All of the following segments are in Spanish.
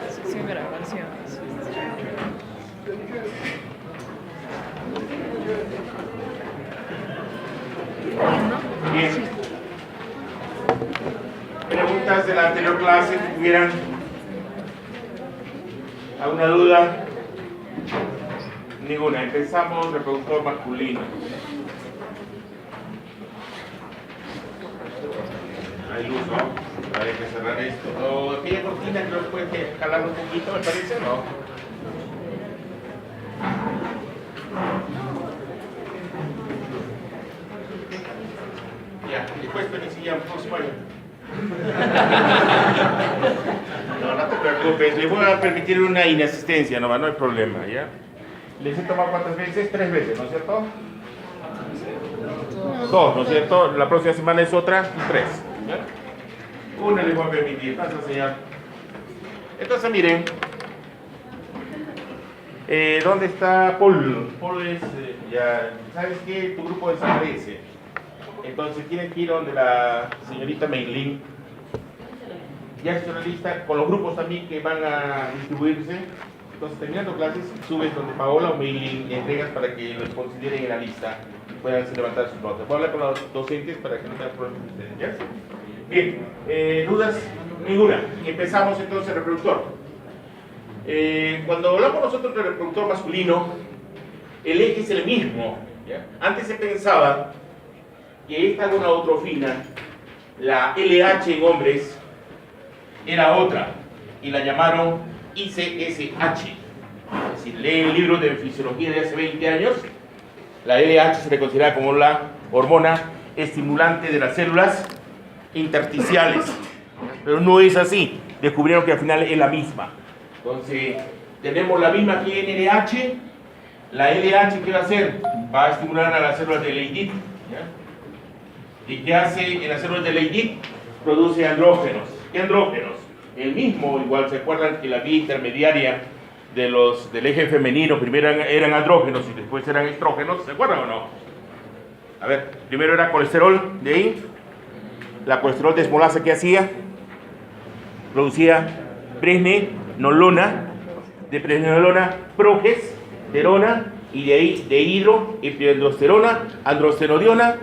Sección grabación. Bien. ¿Preguntas de la anterior clase que tuvieran? ¿Alguna duda? Ninguna. Empezamos reproductor masculino. Hay luz, ¿no? Hay que cerrar esto. O aquella cortina que nos puede jalar un poquito, me parece, ¿no? Ya, después penicilla próximo año. No te preocupes, le voy a permitir una inasistencia, no hay problema, ¿ya? ¿Les he tomado cuántas veces? 3 veces, ¿no es cierto? 2, ¿no es cierto? La próxima semana es otra, 3. ¿Ya? Una les voy a permitir, vas a enseñar. Entonces miren, ¿dónde está Paul? Paul es, ya, ¿sabes qué? Tu grupo desaparece. Entonces tienes que ir donde la señorita Meilin. Ya es una lista con los grupos también que van a distribuirse. Entonces, terminando clases, subes donde Paola o Meilin le entregas para que los consideren en la lista y puedan levantar sus notas. Voy a hablar con los docentes para que no tengan problemas con ustedes, ¿ya? Bien, ¿dudas? Ninguna. Empezamos entonces el reproductor. Cuando hablamos nosotros del reproductor masculino, el eje es el mismo, ¿ya? Antes se pensaba que esta gonadotrofina, la LH en hombres, era otra y la llamaron ICSH. Es decir, lee el libro de fisiología de hace 20 años, la LH se le considera como la hormona estimulante de las células intersticiales, pero no es así. Descubrieron que al final es la misma. Entonces, tenemos la misma que en LH. La LH, ¿qué va a hacer? Va a estimular a las células de Leydig. ¿Y qué hace en las células de Leydig? Produce andrógenos. ¿Qué andrógenos? El mismo, igual se acuerdan que la vía intermediaria del eje femenino primero eran andrógenos y después eran estrógenos, ¿se acuerdan o no? A ver, primero era colesterol, de ahí la colesterol desmolasa, ¿qué hacía? Producía pregnenolona, de pregnenolona progesterona, y de ahí dehidroepiandrosterona, androstenodiona,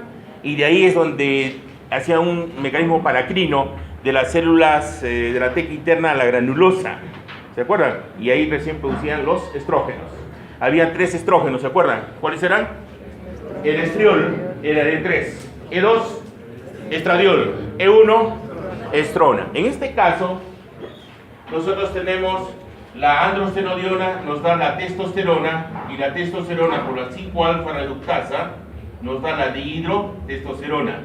y de ahí es donde hacía un mecanismo paracrino de las células de la teca interna a la granulosa, ¿se acuerdan? Y ahí recién producían los estrógenos. Había 3 estrógenos, ¿se acuerdan? ¿Cuáles eran? El estriol era de 3, E2, estradiol, E1, estrona. En este caso, nosotros tenemos la androstenodiona, nos da la testosterona, y la testosterona por la 5-alfa reductasa nos da la dihidrotestosterona.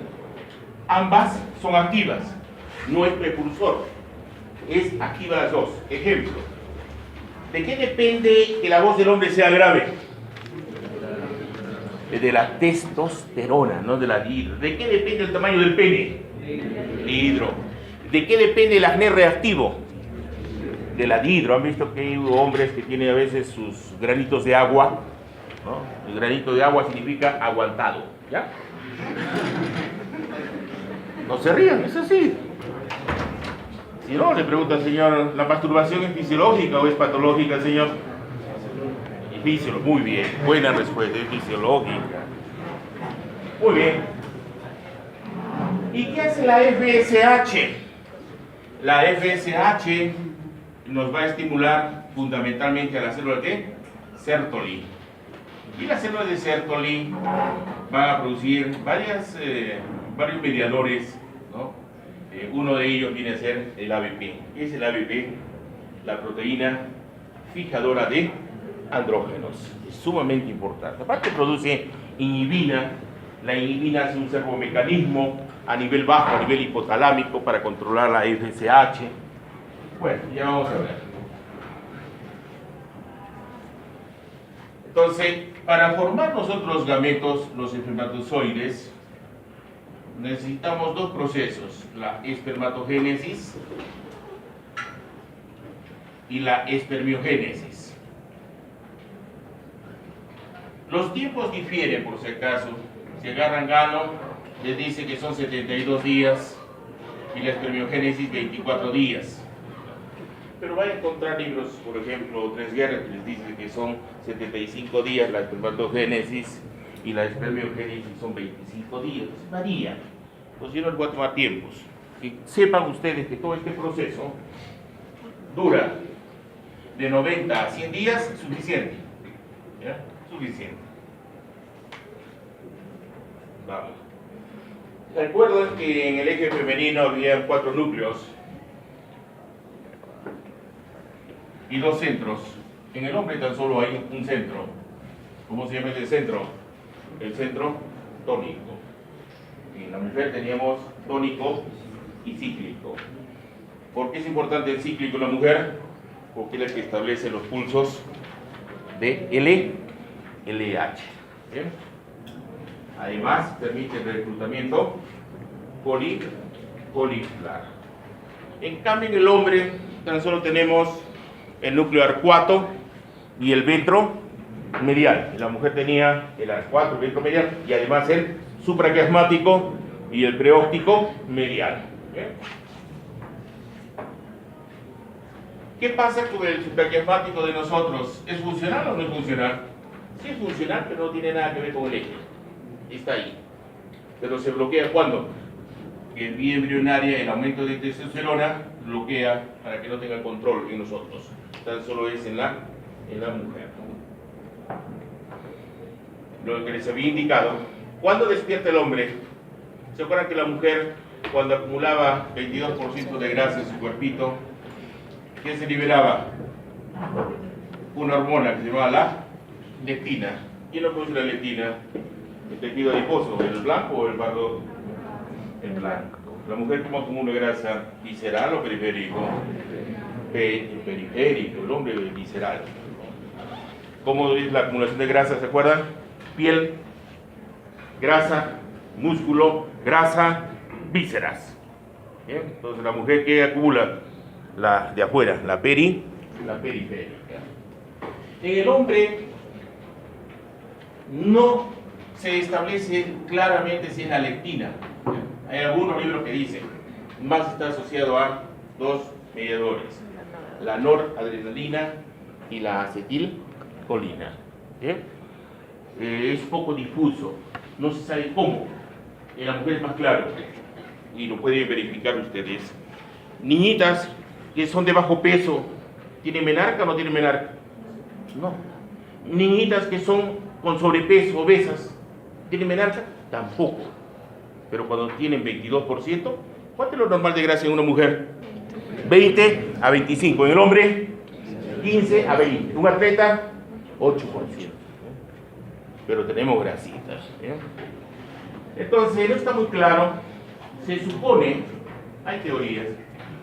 Ambas son activas, no es precursor, es activa las dos. Ejemplo, ¿de qué depende que la voz del hombre sea grave? De la testosterona, no de la dihidro. ¿De qué depende el tamaño del pene? Dihidro. ¿De qué depende el acné reactivo? De la dihidro. ¿Han visto que hay hombres que tienen a veces sus granitos de agua? ¿No? El granito de agua significa aguantado, ¿ya? No se rían, es así. Si no, le pregunta al señor, ¿la masturbación es fisiológica o es patológica, señor? Es fisiológica, muy bien, buena respuesta, es fisiológica. Muy bien. ¿Y qué hace la FSH? La FSH nos va a estimular fundamentalmente a las células de Sertoli. Y las células de Sertoli van a producir varios mediadores, ¿no? Uno de ellos viene a ser el ABP. ¿Qué es el ABP? La proteína fijadora de andrógenos. Es sumamente importante. Aparte produce inhibina. La inhibina hace un servomecanismo a nivel bajo, a nivel hipotalámico, para controlar la FSH. Bueno, ya vamos a ver. Entonces, para formar nosotros los gametos, los espermatozoides, necesitamos 2 procesos, la espermatogénesis y la espermiogénesis. Los tiempos difieren, por si acaso. Si agarran Gano, les dice que son 72 días. y la espermiogénesis 24 días. Pero va a encontrar libros, por ejemplo, Tres Guerras, que les dice que son 75 días la espermatogénesis y la espermiogénesis son 25 días. Varía. Pues yo no les voy a tomar tiempos. Que sepan ustedes que todo este proceso dura de 90 a 100 días, suficiente. ¿Ya? Suficiente. Vamos. Recuerden que en el eje femenino había 4 núcleos y 2 centros. En el hombre tan solo hay un centro. ¿Cómo se llama ese centro? El centro tónico. En la mujer teníamos tónico y cíclico. ¿Por qué es importante el cíclico en la mujer? Porque es el que establece los pulsos de LH. ¿Bien? Además, permite el reclutamiento folicular. En cambio, en el hombre tan solo tenemos el núcleo arcuato y el ventro medial. La mujer tenía el arcuato, el ventro medial y además el supraquiasmático y el preóptico medial. ¿Bien? ¿Qué pasa con el supraquiasmático de nosotros? ¿Es funcional o no es funcional? Sí es funcional, pero no tiene nada que ver con el eje. Está ahí. Pero se bloquea ¿cuándo? En vía embrionaria el aumento de testosterona bloquea para que no tenga control en nosotros. Tan solo es en la mujer. Lo que les había indicado, ¿cuándo despierta el hombre? ¿Se acuerdan que la mujer, cuando acumulaba 22% de grasa en su cuerpito, ¿qué se liberaba? Una hormona que se llamaba la leptina. ¿Quién no produce la leptina? ¿El tejido adiposo, el blanco o el pardo? El blanco. La mujer, ¿cómo acumula grasa? ¿Visceral o periférico? Periférico, el hombre visceral. ¿Cómo es la acumulación de grasa? ¿Se acuerdan? Piel, grasa, músculo, grasa, vísceras. ¿Bien? Entonces la mujer que acumula la de afuera, la periférica. En el hombre no se establece claramente si es la leptina. Hay algunos libros que dicen, más está asociado a 2 mediadores, la noradrenalina y la acetilcolina. Es poco difuso, no se sabe cómo. En la mujer es más claro, y lo pueden verificar ustedes. Niñitas que son de bajo peso, ¿tienen menarca o no tienen menarca? No. Niñitas que son con sobrepeso, obesas, ¿tienen menarca? Tampoco. Pero cuando tienen 22%, ¿cuánto es lo normal de grasa en una mujer? 20 a 25. En el hombre, 15 a 20. Un atleta, 8%. Pero tenemos grasitas. Entonces, no está muy claro. Se supone, hay teorías,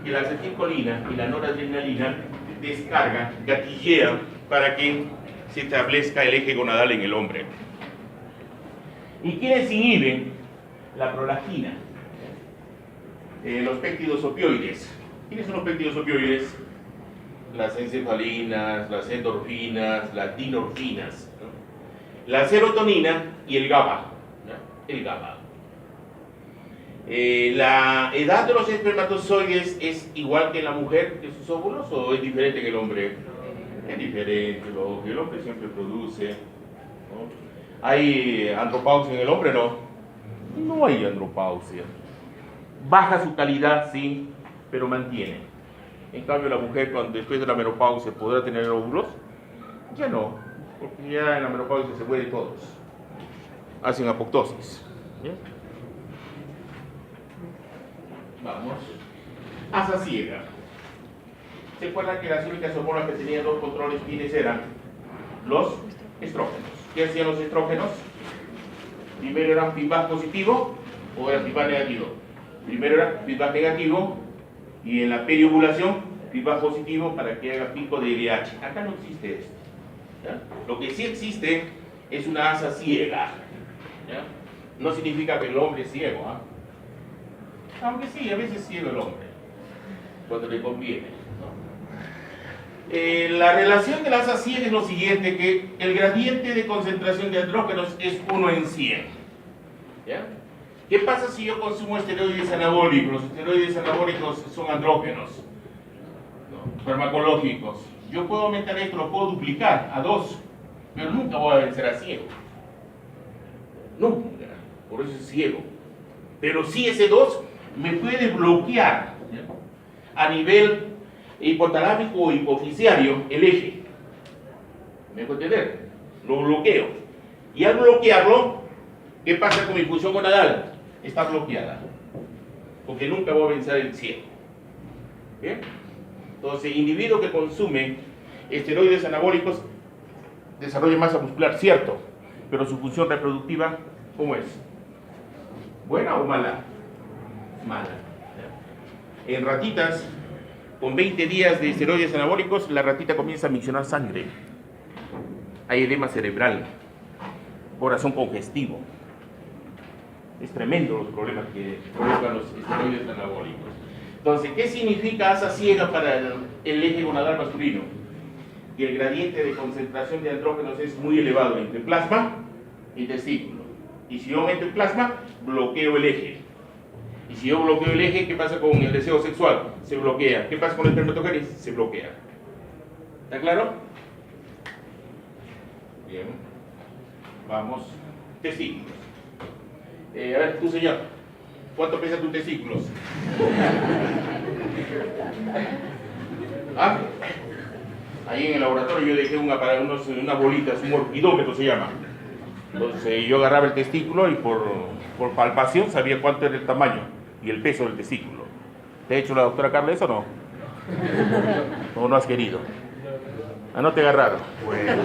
que la acetilcolina y la noradrenalina descargan, gatillean para que se establezca el eje gonadal en el hombre. ¿Y quiénes inhiben? La prolactina, los péptidos opioides. ¿Quiénes son los péptidos opioides? Las encefalinas, las endorfinas, las dinorfinas, ¿no? La serotonina y el GABA, ¿no? El GABA. ¿La edad de los espermatozoides es igual que en la mujer que sus óvulos o es diferente en el hombre? Es diferente, el hombre siempre produce, ¿no? ¿Hay andropausia en el hombre? No hay andropausia. Baja su calidad, sí, pero mantiene. En cambio, la mujer, cuando después de la menopausia, ¿podrá tener óvulos? Ya no, porque ya en la menopausia se mueren todos. Hacen apoptosis. ¿Bien? Vamos. Asa ciega. ¿Se acuerdan que las únicas hormonas que tenían 2 controles quiénes eran? Los estrógenos. ¿Qué hacían los estrógenos? Primero era feedback positivo o era feedback negativo. Primero era feedback negativo y en la periovulación feedback positivo para que haga pico de LH. Acá no existe esto. ¿Ya? Lo que sí existe es una asa ciega. ¿Ya? No significa que el hombre es ciego. Aunque sí, a veces es ciego el hombre, cuando le conviene. La relación de la asa ciega es lo siguiente, que el gradiente de concentración de andrógenos es 1 en 100. ¿Ya? ¿Qué pasa si yo consumo esteroides anabólicos? Los esteroides anabólicos son andrógenos, ¿no? Farmacológicos. Yo puedo aumentar esto, lo puedo duplicar a 2, pero nunca voy a vencer a ciego. Nunca, por eso es ciego. Pero sí ese 2 me puede bloquear, ¿ya?, a nivel hipotalámico o hipofisiario el eje. ¿Me puedo entender? Lo bloqueo. Y al bloquearlo, ¿qué pasa con mi función gonadal? Está bloqueada. Porque nunca voy a vencer el ciego. ¿Bien? Entonces, individuo que consume esteroides anabólicos desarrolla masa muscular, cierto, pero su función reproductiva, ¿cómo es? ¿Buena o mala? Mala. En ratitas, con 20 días de esteroides anabólicos, la ratita comienza a miccionar sangre. Hay edema cerebral, corazón congestivo. Es tremendo los problemas que provocan los esteroides anabólicos. Entonces, ¿qué significa asa ciega para el eje gonadal masculino? Que el gradiente de concentración de andrógenos es muy elevado entre plasma y testículo. Y si yo aumento el plasma, bloqueo el eje. Y si yo bloqueo el eje, ¿qué pasa con el deseo sexual? Se bloquea. ¿Qué pasa con el espermatogénesis? Se bloquea. ¿Está claro? Bien. Vamos. Testículos. A ver, tú, señor. ¿Cuánto pesa tus testículos? ¿Ah? Ahí en el laboratorio yo dejé unas bolitas, un orquidómetro se llama. Entonces yo agarraba el testículo y por palpación sabía cuánto era el tamaño y el peso del testículo. ¿Te ha hecho la doctora Carla eso o no? ¿O no has querido? Ah, no te agarraron. Bueno.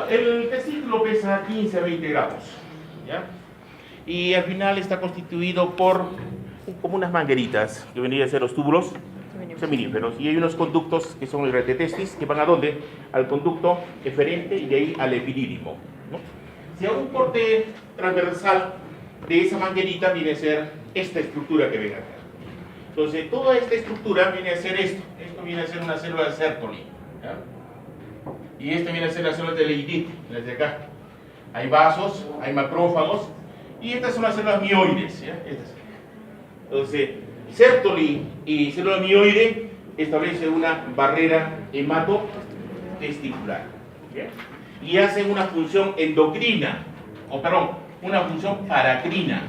El testículo pesa 15 a 20 gramos, ¿ya? Y al final está constituido por como unas mangueritas que vendrían a ser los túbulos seminíferos, y hay unos conductos que son el retetestis, que van ¿a dónde? Al conducto eferente y de ahí al epidídimo, ¿no? Si hago un corte transversal de esa manguerita, viene a ser esta estructura que ven acá. Entonces toda esta estructura viene a ser esto viene a ser una célula de Sertoli, ¿ya? Y esta viene a ser la célula de Leydig, las de acá. Hay vasos, hay macrófagos, y estas son las células mioides, ¿ya? Entonces, Sertoli y célula mioide establecen una barrera hematotesticular, ¿ya?, y hacen una función endocrina, una función paracrina.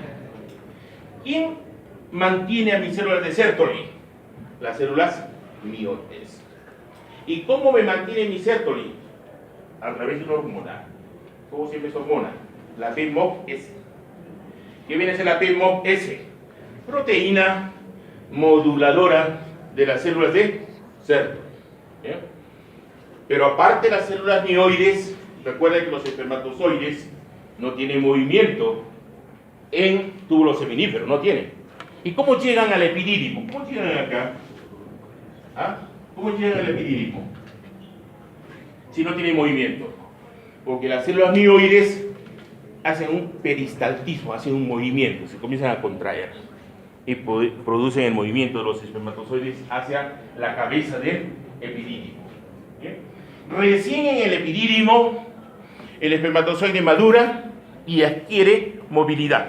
¿Quién mantiene a mis células de Sertoli? Las células mioides. ¿Y cómo me mantiene mi Sertoli? A través de una hormona. ¿Cómo se llama esa hormona? La PMOP-S. ¿Qué viene a ser la PMOP-S? Proteína moduladora de las células de Sertoli, ¿ya? Pero aparte de las células mioides, recuerden que los espermatozoides no tienen movimiento en túbulo seminífero, no tienen. ¿Y cómo llegan al epidídimo? ¿Cómo llegan acá? ¿Ah? ¿Cómo llegan al epidídimo? Si no tienen movimiento. Porque las células mioides hacen un peristaltismo, hacen un movimiento, se comienzan a contraer y producen el movimiento de los espermatozoides hacia la cabeza del epidídimo. ¿Bien? Recién en el epidídimo, el espermatozoide madura y adquiere movilidad.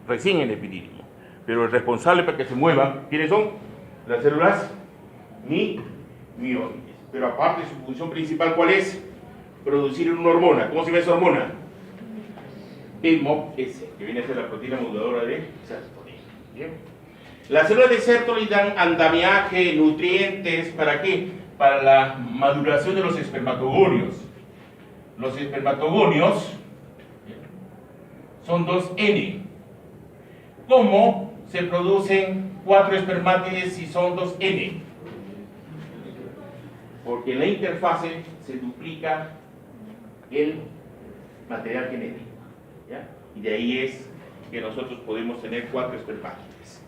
Recién en el epidídimo. Pero el responsable para que se mueva, ¿quiénes son? Las células mioides. Pero aparte, su función principal, ¿cuál es? Producir una hormona. ¿Cómo se llama esa hormona? PMOP-S, que viene a ser la proteína moduladora de Sertoli. Bien. Las células de Sertoli dan andamiaje, nutrientes, ¿para qué? Para la maduración de los espermatogonios. Los espermatogonios son 2N. ¿Cómo se producen 4 espermátides si son 2N? Porque en la interfase se duplica el material genético, ¿ya? Y de ahí es que nosotros podemos tener 4 espermátides.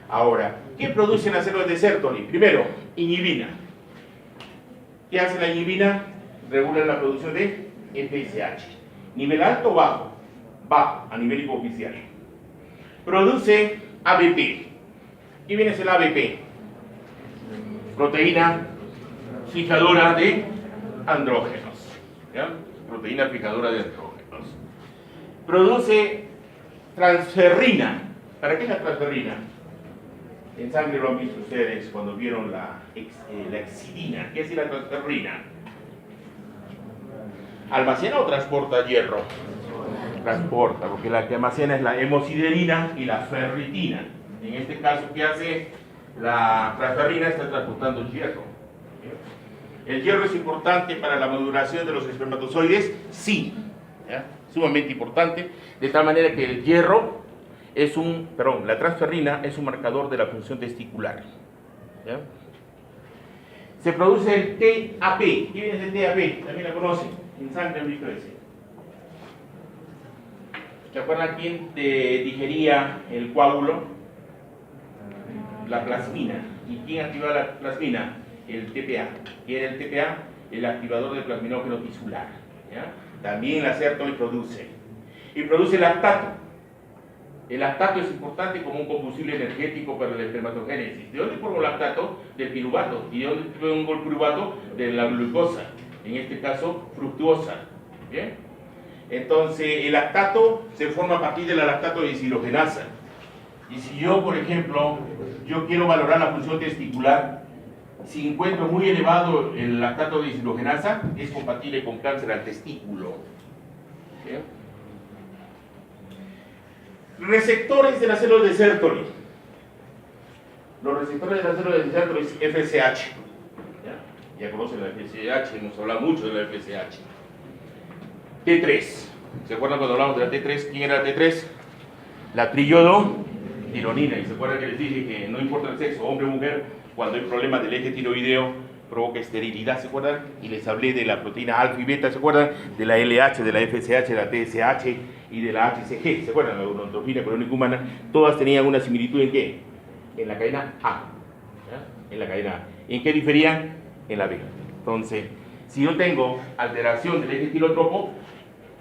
Ahora, ¿qué producen las células de Sertoli? Primero, inhibina. ¿Qué hace la inhibina? Regula la producción de FSH. ¿Nivel alto o bajo? Bajo, a nivel hipofisiario. Produce ABP. ¿Qué viene a ser la ABP? Proteína fijadora de andrógenos, ¿ya? Proteína fijadora de andrógenos. Produce transferrina. ¿Para qué es la transferrina? En sangre lo han visto ustedes cuando vieron la exidina. ¿Qué es la transferrina? ¿Almacena o transporta hierro? Transporta, porque la que almacena es la hemosiderina y la ferritina. En este caso, ¿qué hace? La transferrina está transportando el hierro. ¿El hierro es importante para la maduración de los espermatozoides? Sí, ¿ya? Sumamente importante, de tal manera que el hierro es la transferrina es un marcador de la función testicular. ¿Ya? Se produce el TAP. ¿Qué viene del TAP? También la conocen, en sangre han visto ese. ¿Se acuerdan quién digería el coágulo? La plasmina. ¿Y quién activa la plasmina? El TPA. ¿Qué era el TPA? El activador del plasminógeno tisular. ¿Ya? También la Sertoli produce. Y produce lactato. El lactato es importante como un combustible energético para la espermatogénesis. ¿De dónde pongo lactato? Del piruvato. ¿Y de dónde pongo el piruvato? De la glucosa. En este caso, fructuosa. ¿Bien? Entonces, el lactato se forma a partir de la lactato deshidrogenasa. Y si yo, por ejemplo, yo quiero valorar la función testicular, si encuentro muy elevado el lactato deshidrogenasa, es compatible con cáncer al testículo. ¿Bien? Receptores de las células de Sertoli. Los receptores de las células de Sertoli es FSH. Ya conocen la FSH, hemos hablado mucho de la FSH. T3. ¿Se acuerdan cuando hablamos de la T3? ¿Quién era la T3? La triyodtironina. Y se acuerdan que les dije que no importa el sexo, hombre o mujer, cuando hay problemas del eje tiroideo, provoca esterilidad, ¿se acuerdan? Y les hablé de la proteína alfa y beta, ¿se acuerdan? De la LH, de la FSH, de la TSH y de la HCG, ¿se acuerdan? La gonadotropina coriónica humana, todas tenían una similitud ¿en qué? En la cadena A. ¿Ya? En la cadena A. ¿En qué diferían? En la B. Entonces, si yo tengo alteración del eje tirotropo,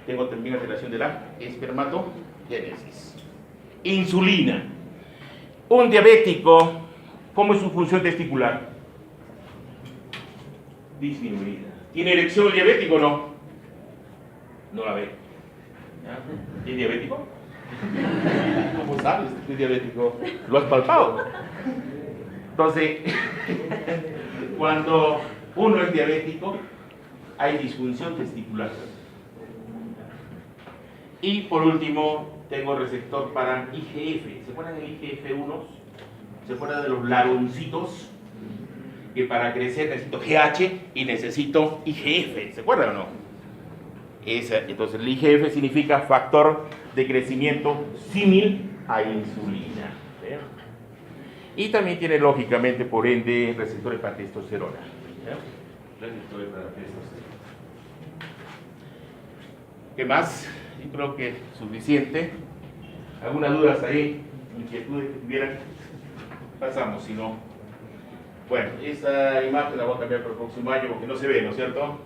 tengo también alteración de la espermatogénesis. Insulina. Un diabético, ¿cómo es su función testicular? Disminuida. ¿Tiene erección el diabético o no? No la ve. ¿Ya? ¿Es diabético? ¿Cómo sabes que es diabético? ¿Lo has palpado? Entonces, cuando uno es diabético, hay disfunción testicular. Y por último, tengo receptor para IGF. ¿Se acuerdan del IGF-1? ¿Se acuerdan de los laroncitos? Que para crecer necesito GH y necesito IGF. ¿Se acuerdan o no? Entonces el IGF significa factor de crecimiento símil a insulina. ¿Ve? Y también tiene lógicamente, por ende, receptores para testosterona. ¿Ve? Receptores para testosterona. ¿Qué más? Yo creo que es suficiente. ¿Algunas dudas ahí? ¿Inquietudes que tuvieran? Pasamos, si no. Bueno, esa imagen la voy a cambiar para el próximo año porque no se ve, ¿no es cierto?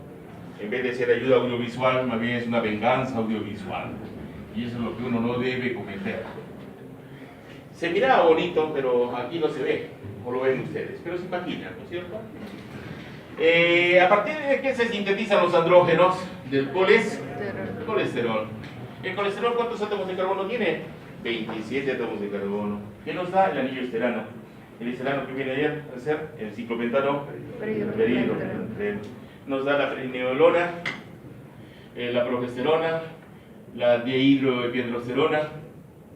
En vez de ser ayuda audiovisual, más bien es una venganza audiovisual. Y eso es lo que uno no debe cometer. Se miraba bonito, pero aquí no se ve, o lo ven ustedes. Pero se imaginan, ¿no es cierto? ¿A partir de qué se sintetizan los andrógenos? Del colesterol. ¿El colesterol cuántos átomos de carbono tiene? 27 átomos de carbono. ¿Qué nos da el anillo esterano? El esterano que viene ayer a ser el ciclopentano peridro. Nos da la preneolona, la progesterona, la dehidroepiandrosterona,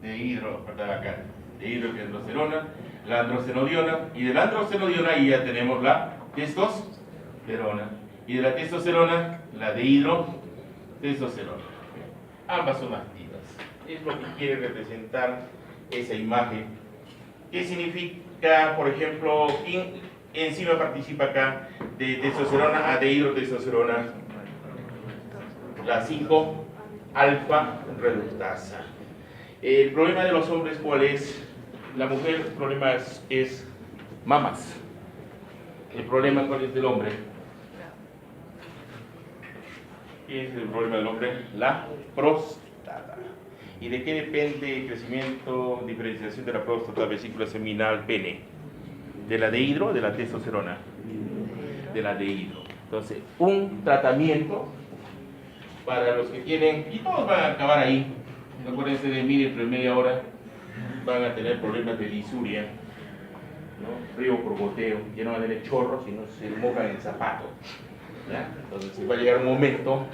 dehidroepiandrosterona, la androstenodiona, y de la androstenodiona ya tenemos la testosterona, y de la testosterona la dehidrotestosterona. Ambas son activas. Es lo que quiere representar esa imagen. ¿Qué significa, por ejemplo, quién enzima participa acá de testosterona a dehidrotestosterona? La 5-alfa reductasa. El problema de los hombres, ¿cuál es? La mujer, el problema es mamas. El problema, ¿cuál es del hombre? ¿Qué es el problema del hombre? La próstata. ¿Y de qué depende el crecimiento, diferenciación de la próstata, vesícula seminal, pene? ¿De la dehidro o de la testosterona? De la dehidro. Entonces, un tratamiento para los que tienen, y todos van a acabar ahí, Acuérdense de mí, dentro de media hora van a tener problemas de disuria, ¿no? Río por goteo, ya no van a tener chorros y no se mojan el zapato, ¿ya? Entonces va a llegar un momento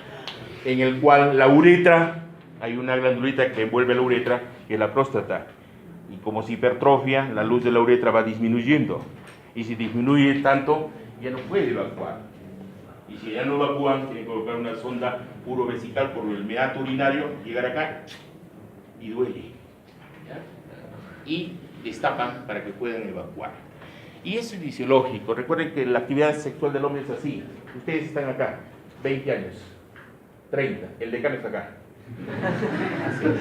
en el cual la uretra, hay una glandulita que envuelve la uretra, que es la próstata, y como se hipertrofia, la luz de la uretra va disminuyendo, y si disminuye tanto, ya no puede evacuar, y si ya no evacúan, tienen que colocar una sonda urovesical por el meato urinario, llegar acá, y duele, ¿ya? Y destapan para que puedan evacuar. Y eso es fisiológico. Recuerden que la actividad sexual del hombre es así. Ustedes están acá, 20 años, 30, el decano está acá. Así es.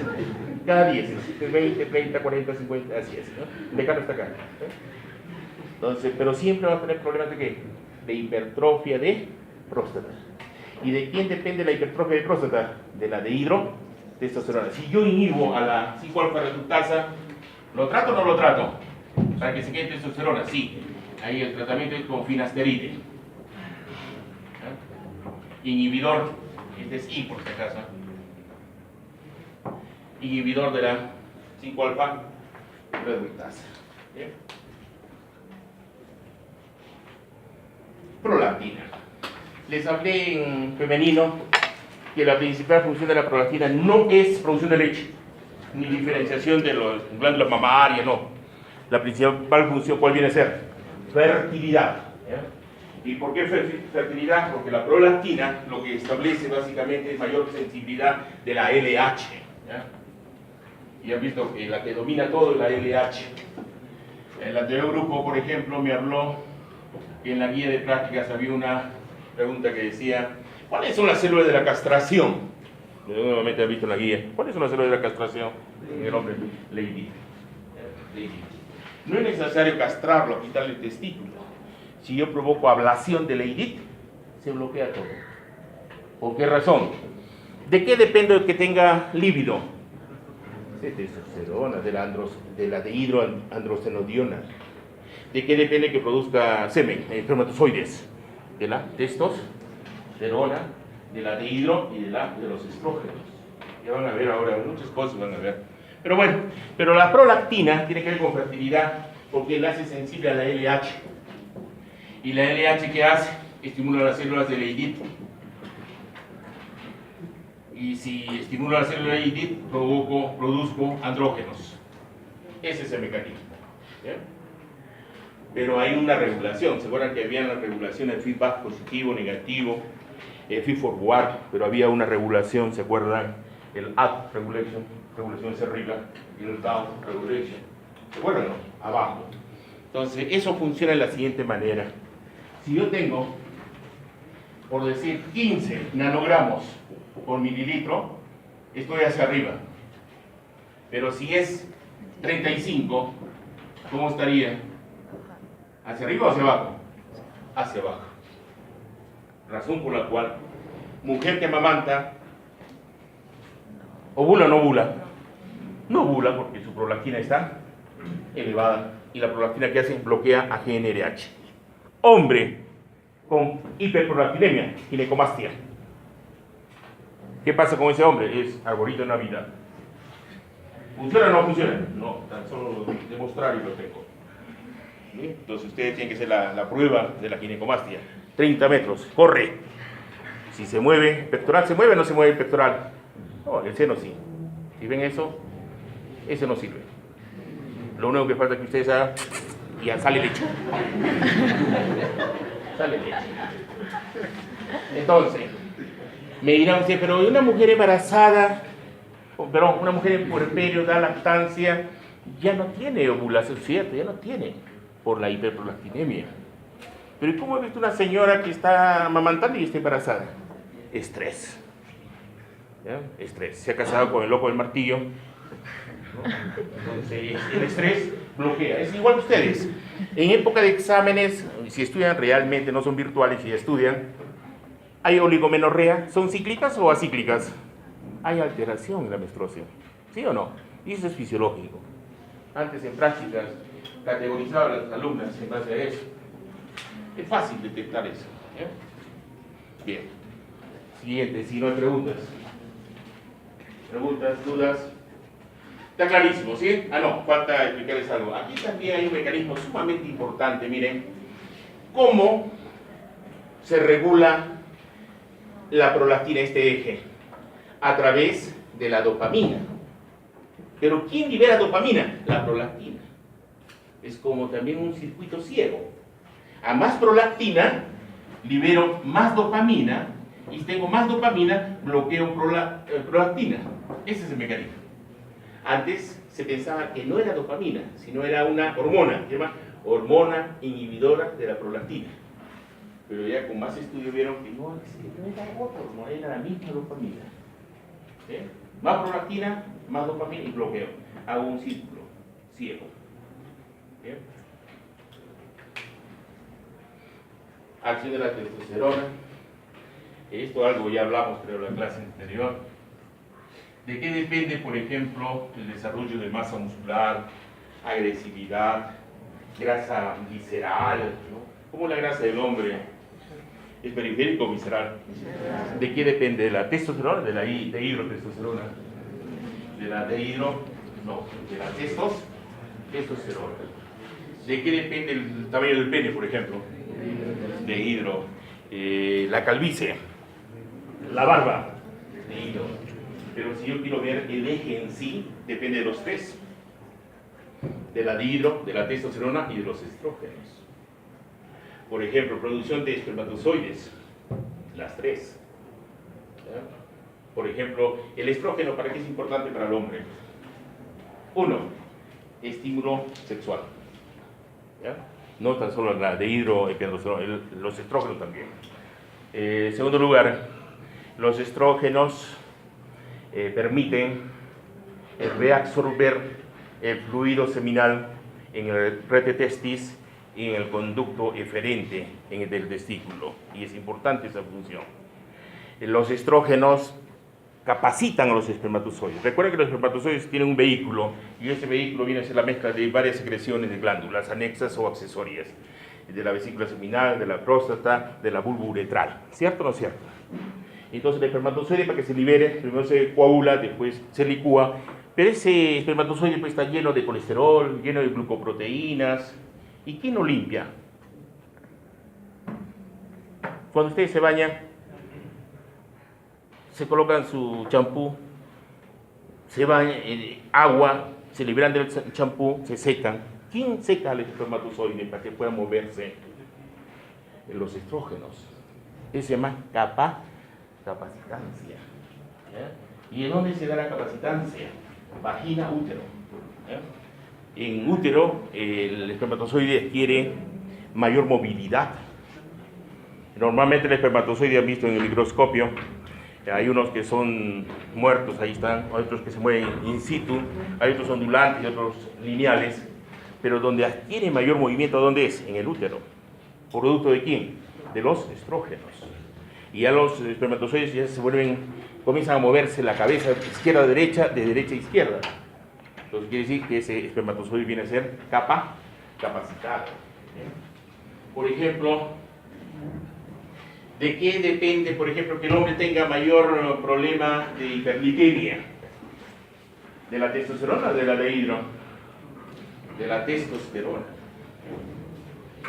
Cada 10, 20, 30, 40, 50, así es, ¿no? El decano está acá. Entonces, pero siempre va a tener problemas de ¿qué? De hipertrofia de próstata. ¿Y de quién depende la hipertrofia de próstata? De la dehidrotestosterona. Si yo inhibo a la 5-alfa reductasa, ¿lo trato o no lo trato? Para que se quede testosterona, sí. Ahí el tratamiento es con finasteride. ¿Eh? Inhibidor, este es I por si acaso. Inhibidor de la 5-alfa reductasa. ¿Bien? Prolactina. Les hablé en femenino que la principal función de la prolactina no es producción de leche, ni diferenciación de las glándulas mamarias, no. La principal función, ¿cuál viene a ser? Fertilidad. ¿Ya? ¿Y por qué fertilidad? Porque la prolactina lo que establece básicamente es mayor sensibilidad de la LH. ¿Ya? Y han visto que la que domina todo es la LH. El anterior grupo, por ejemplo, me habló que en la guía de prácticas había una pregunta que decía: ¿cuáles son las células de la castración? Nuevamente han visto en la guía. ¿Cuáles son las células de la castración? En el hombre, Leydig. No es necesario castrarlo, quitarle el testículo. Si yo provoco ablación de Leydig, se bloquea todo. ¿Por qué razón? ¿De qué depende de que tenga líbido? De testosterona, de la dehidroandrostenodiona. ¿De qué depende que produzca semen, espermatozoides? De la testosterona, de la dehidro y de los estrógenos. Ya van a ver ahora, muchas cosas van a ver. Pero bueno, pero la prolactina tiene que ver con fertilidad porque la hace sensible a la LH. ¿Y la LH qué hace? Estimula las células de Leydig. Y si estimulo las células de Leydig, produzco andrógenos. Ese es el mecanismo. ¿Bien? Pero hay una regulación. ¿Se acuerdan que había una regulación del feedback positivo, negativo, feed forward? Pero había una regulación, ¿se acuerdan? El up regulation, regulación hacia arriba, y el down regulation. ¿Se acuerdan? No? Abajo. Entonces, eso funciona de la siguiente manera. Si yo tengo, por decir, 15 nanogramos por mililitro, estoy hacia arriba. Pero si es 35, ¿cómo estaría? ¿Hacia arriba o hacia abajo? Hacia abajo. Razón por la cual, mujer que amamanta, ¿ovula o no ovula? No ovula porque su prolactina está elevada y la prolactina que hace bloquea a GnRH. Hombre con hiperprolactinemia, ginecomastia. ¿Qué pasa con ese hombre? Es arbolito de Navidad. ¿Funciona o no funciona? No, tan solo demostrar y lo tengo. ¿Sí? Entonces ustedes tienen que hacer la prueba de la ginecomastia. 30 metros, corre. Si se mueve, pectoral, ¿se mueve o no se mueve el pectoral? No, el seno sí. Si ven eso, ese no sirve. Lo único que falta es que ustedes hagan y ya sale leche. Sale leche. Entonces, me dirán ustedes, pero una mujer embarazada, perdón, una mujer en puerperio, da lactancia, ya no tiene ovulación, ¿cierto? Ya no tiene, por la hiperprolactinemia. Pero ¿y cómo he visto una señora que está amamantando y está embarazada? Estrés. ¿Ya? Estrés. Se ha casado con el loco del martillo, ¿no? Entonces, el estrés bloquea. Es igual que ustedes. En época de exámenes, si estudian realmente, no son virtuales, si estudian, ¿hay oligomenorrea? ¿Son cíclicas o acíclicas? Hay alteración en la menstruación. ¿Sí o no? Y eso es fisiológico. Antes en prácticas categorizaba a las alumnas en base a eso. Es fácil detectar eso. ¿Eh? Bien. Siguiente, si no hay preguntas. ¿Preguntas, dudas? Está clarísimo, ¿sí? Ah, no, falta explicarles algo. Aquí también hay un mecanismo sumamente importante, miren, cómo se regula la prolactina, este eje, a través de la dopamina. Pero ¿quién libera dopamina? La prolactina. Es como también un circuito ciego. A más prolactina, libero más dopamina, y si tengo más dopamina, bloqueo prolactina. Ese es el mecanismo. Antes se pensaba que no era dopamina, sino era una hormona, se llama hormona inhibidora de la prolactina. Pero ya con más estudios vieron que no era otra hormona, era la misma dopamina. ¿Sí? Más prolactina, más dopamina y bloqueo. Hago un círculo ciego. ¿Bien? Acción de la testosterona. Esto algo ya hablamos, creo, en la clase anterior. ¿De qué depende, por ejemplo, el desarrollo de masa muscular, agresividad, grasa visceral, ¿no? ¿Cómo la grasa del hombre es periférico o visceral? ¿De qué depende? ¿De la testosterona? ¿De la dihidrotestosterona? ¿De la testosterona? ¿De qué depende el tamaño del pene, por ejemplo? De hidro. La calvicie, la barba, de hidro. Pero si yo quiero ver el eje en sí, depende de los tres: de la dihidro, de la testosterona y de los estrógenos. Por ejemplo, producción de espermatozoides, las tres. ¿Ya? Por ejemplo, el estrógeno, ¿para qué es importante para el hombre? Uno, estímulo sexual. ¿Ya? No tan solo la dihidroepiandrosterona, los estrógenos también. Segundo lugar, los estrógenos permiten reabsorber el fluido seminal en el rete testis y en el conducto eferente del testículo, y es importante esa función. Los estrógenos capacitan a los espermatozoides. Recuerden que los espermatozoides tienen un vehículo, y ese vehículo viene a ser la mezcla de varias secreciones de glándulas anexas o accesorias, de la vesícula seminal, de la próstata, de la vulva uretral. ¿Cierto o no cierto? Entonces el espermatozoide, para que se libere, primero se coagula, después se licúa, pero ese espermatozoide pues, está lleno de colesterol, lleno de glucoproteínas. ¿Y quién lo limpia? Cuando ustedes se bañan, se colocan su champú, se bañan en agua, se liberan del champú, se secan. ¿Quién seca al espermatozoide para que pueda moverse? Los estrógenos. Eso se llama capacitancia. ¿Ya? ¿Y en dónde se da la capacitancia? Vagina, útero. ¿Ya? En útero, el espermatozoide adquiere mayor movilidad. Normalmente el espermatozoide, han visto en el microscopio, hay unos que son muertos, ahí están, otros que se mueven in situ, hay otros ondulantes y otros lineales, pero donde adquiere mayor movimiento, ¿dónde es? En el útero. ¿Producto de quién? De los estrógenos. Y ya los espermatozoides ya comienzan a moverse la cabeza izquierda a derecha, de derecha a izquierda. Entonces quiere decir que ese espermatozoide viene a ser capacitado. Por ejemplo, ¿de qué depende, por ejemplo, que el hombre tenga mayor problema de hiperglicemia? ¿De la testosterona o de la dihidro? De la testosterona.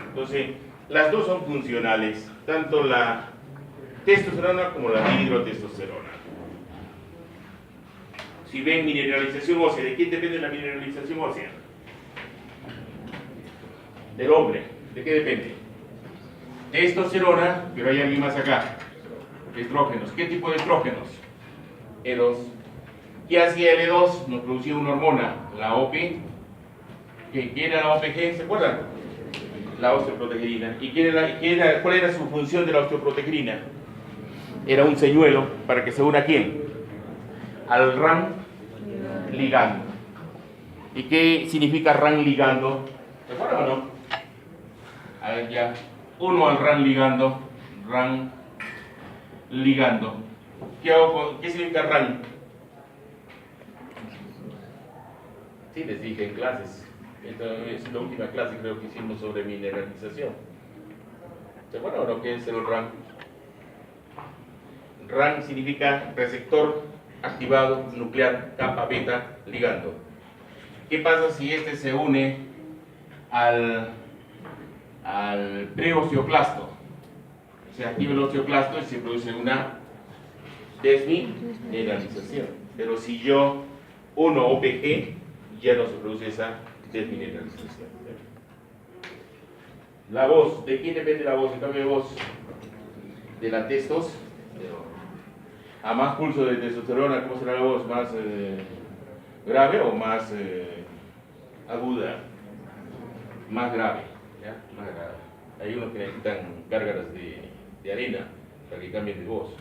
Entonces, las dos son funcionales, tanto la testosterona como la dihidrotestosterona. Si ven mineralización ósea, ¿de quién depende la mineralización ósea? Del hombre. ¿De qué depende? Testosterona, pero hay alguien más acá. Estrógenos. ¿Qué tipo de estrógenos? E2. ¿Qué hacía el E2? Nos producía una hormona, la OP. ¿Qué era la OPG? ¿Se acuerdan? La osteoprotegerina. ¿Y cuál era su función de la osteoprotegerina? Era un señuelo para que se una ¿a quién? Al RAN ligando. ¿Y qué significa RAN ligando? ¿Se acuerdan o no? A ver ya. Uno al RAN ligando. RAN ligando. ¿Qué significa RAN? Sí, les dije en clases. Esta es la última clase creo que hicimos sobre mineralización. ¿Se acuerdan o no qué es el RAN? RAN significa receptor activado nuclear capa beta ligando. ¿Qué pasa si este se une al preosteoclasto? Se activa el osteoclasto y se produce una desmineralización. Pero si yo uno OPG, ya no se produce esa desmineralización. La voz, ¿de quién depende la voz? El cambio de voz de la testosterona. A más pulso de testosterona, ¿cómo será la voz? ¿Más grave o más aguda? Más grave, ¿ya? Más grave. Hay unos que necesitan gárgaras de arena para que cambien de voz.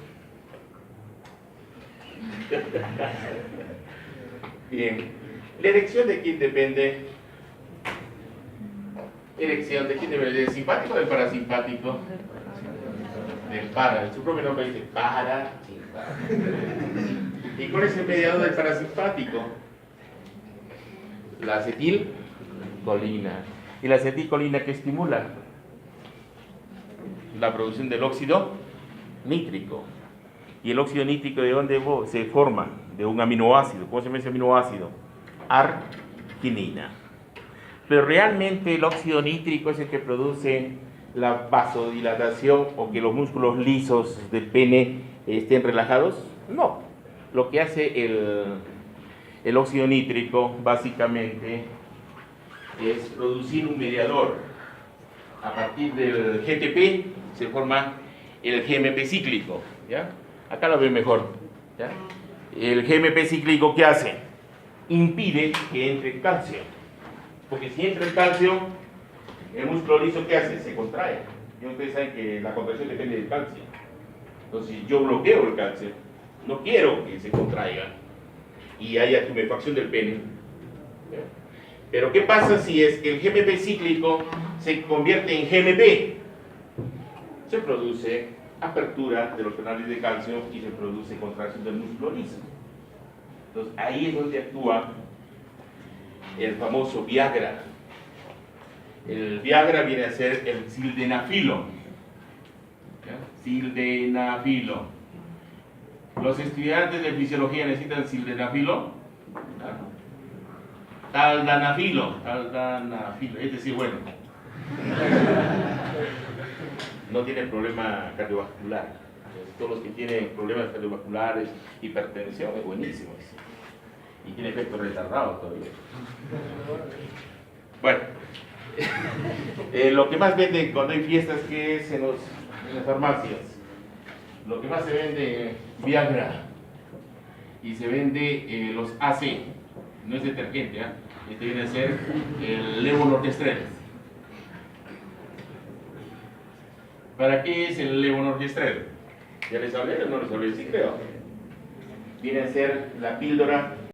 Bien, la erección de quién depende. Erección de quién depende, ¿del simpático o del parasimpático? Del para, su propio nombre dice parasimpático. ¿Y cuál es el mediador del parasimpático? La acetilcolina. ¿Y la acetilcolina qué estimula? La producción del óxido nítrico. ¿Y el óxido nítrico de dónde se forma? De un aminoácido. ¿Cómo se llama ese aminoácido? Arginina. Pero realmente el óxido nítrico es el que produce la vasodilatación o que los músculos lisos del pene estén relajados. No. Lo que hace el óxido nítrico básicamente es producir un mediador. A partir del GTP se forma el GMP cíclico, ¿ya? Acá lo ven mejor, ¿ya? El GMP cíclico, ¿qué hace? Impide que entre el calcio, porque si entra el calcio, el músculo liso, ¿qué hace? Se contrae. Y ustedes saben que la contracción depende del calcio. Entonces yo bloqueo el calcio, no quiero que se contraiga y haya tumefacción del pene. ¿Ya? Pero ¿qué pasa si es que el GMP cíclico se convierte en GMP? Se produce apertura de los canales de calcio y se produce contracción del músculo liso. Entonces ahí es donde actúa el famoso Viagra. El Viagra viene a ser el sildenafilo. ¿Ya? Sildenafilo. ¿Los estudiantes de fisiología necesitan sildenafilo? ¿Ya? Taldanafilo, es decir, bueno, no tiene problema cardiovascular. Todos los que tienen problemas cardiovasculares, hipertensión, es buenísimo eso. Y tiene efectos retardados todavía. Bueno, lo que más venden cuando hay fiestas, que es en las farmacias, lo que más se vende Viagra y se vende los AC. No es detergente, ¿eh? Este viene a ser el levonorgestrel. ¿Para qué es el levonorgestrel? ¿Ya les hablé o no les hablé? Sí, creo. Viene a ser la píldora